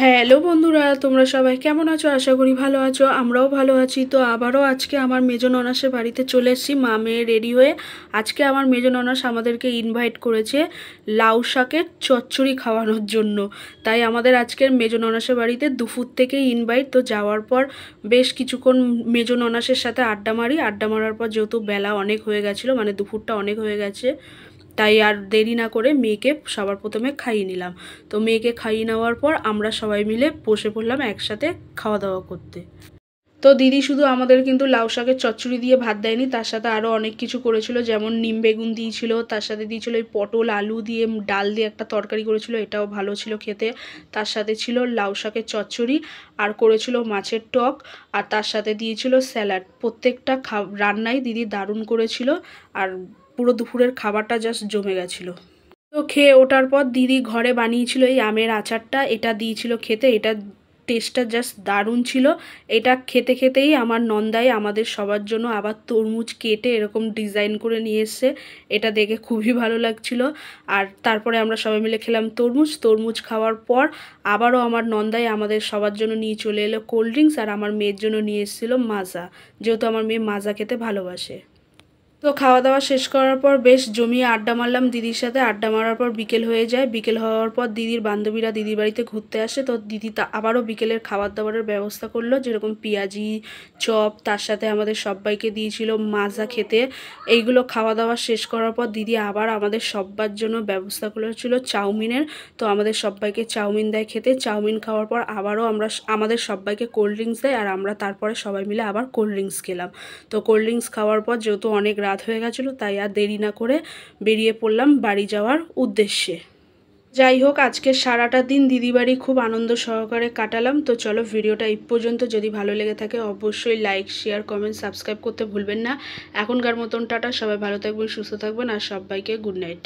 Hello বন্ধুরা, তোমরা সবাই কেমন আছো? আশা করি ভালো আছো। আমরাও ভালো আছি। তো আবারও আজকে আমার মেজো ননাসের বাড়িতে চলে এসেছি মা মেয়ে রেডি হয়ে। আজকে আমার মেজো ননাস আমাদেরকে ইনভাইট করেছে লাউ শাকের চচ্চড়ি খাওয়ানোর জন্য। তাই আমাদের আজকের মেজো ননাসের বাড়িতে দুপুর থেকেই ইনভাইট। তো যাওয়ার পর বেশ কিছুক্ষণ মেজো ননাসের সাথে আড্ডা মারি। আড্ডা মারার পর যেহেতু বেলা অনেক হয়ে গেছিলো, মানে দুপুরটা অনেক হয়ে গেছে, তাই আর দেরি না করে মেয়েকে সবার প্রথমে খাইয়ে নিলাম। তো মেয়েকে খাইয়ে নেওয়ার পর আমরা সবাই মিলে বসে পড়লাম একসাথে খাওয়া দাওয়া করতে। তো দিদি শুধু আমাদের কিন্তু লাউ শাকের চচ্চড়ি দিয়ে ভাত দেয়নি, তার সাথে আরও অনেক কিছু করেছিল, যেমন নিম বেগুন দিয়েছিল, তার সাথে দিয়েছিল এই পটল আলু দিয়ে ডাল দিয়ে একটা তরকারি করেছিল, এটাও ভালো ছিল খেতে। তার সাথে ছিল লাউ শাকের চচ্চড়ি, আর করেছিল মাছের টক, আর তার সাথে দিয়েছিল স্যালাড। প্রত্যেকটা রান্নাই দিদি দারুণ করেছিল, আর পুরো দুপুরের খাবারটা জাস্ট জমে গেছিলো। তো খেয়ে ওঠার পর দিদি ঘরে বানিয়েছিল এই আমের আচারটা, এটা দিয়েছিল খেতে। এটা টেস্টটা জাস্ট দারুণ ছিল। এটা খেতে খেতেই আমার নন্দাই আমাদের সবার জন্য আবার তরমুজ কেটে এরকম ডিজাইন করে নিয়ে এসছে। এটা দেখে খুবই ভালো লাগছিল। আর তারপরে আমরা সবাই মিলে খেলাম তরমুজ খাওয়ার পর আবারও আমার নন্দাই আমাদের সবার জন্য নিয়ে চলে এলো কোল্ড ড্রিঙ্কস, আর আমার মেয়ের জন্য নিয়ে এসেছিলো মাজা, যেহেতু আমার মেয়ে মাজা খেতে ভালোবাসে। তো খাওয়া দাওয়া শেষ করার পর বেশ জমিয়ে আড্ডা মারলাম দিদির সাথে। আড্ডা মারার পর বিকেল হয়ে যায়। বিকেল হওয়ার পর দিদির বান্ধবীরা দিদির বাড়িতে ঘুরতে আসে। তো দিদি আবারও বিকেলের খাবার দাবারের ব্যবস্থা করলো, যেরকম পেঁয়াজি চপ, তার সাথে আমাদের সবাইকে দিয়েছিল মাজা খেতে। এইগুলো খাওয়া দাওয়া শেষ করার পর দিদি আবার আমাদের সবার জন্য ব্যবস্থা করেছিল চাউমিনের। তো আমাদের সবাইকে চাউমিন দেয় খেতে। চাউমিন খাওয়ার পর আবারও আমাদের সবাইকে কোল্ড ড্রিঙ্কস দেয়, আর আমরা তারপরে সবাই মিলে আবার কোল্ড ড্রিঙ্কস খেলাম। তো কোল্ড ড্রিঙ্কস খাওয়ার পর যেহেতু অনেক রাত হয়ে গেছিলো, তাই আর দেরি না করে বেরিয়ে পড়লাম বাড়ি যাওয়ার উদ্দেশ্যে। যাই হোক, আজকে সারাটা দিন দিদি বাড়ি খুব আনন্দ সহকারে কাটালাম। তো চলো, ভিডিওটা এই পর্যন্ত। যদি ভালো লেগে থাকে অবশ্যই লাইক শেয়ার কমেন্ট সাবস্ক্রাইব করতে ভুলবেন না। এখনকার মতন টাটা, সবাই ভালো থাকবেন, সুস্থ থাকবেন, আর সবাইকে গুড নাইট।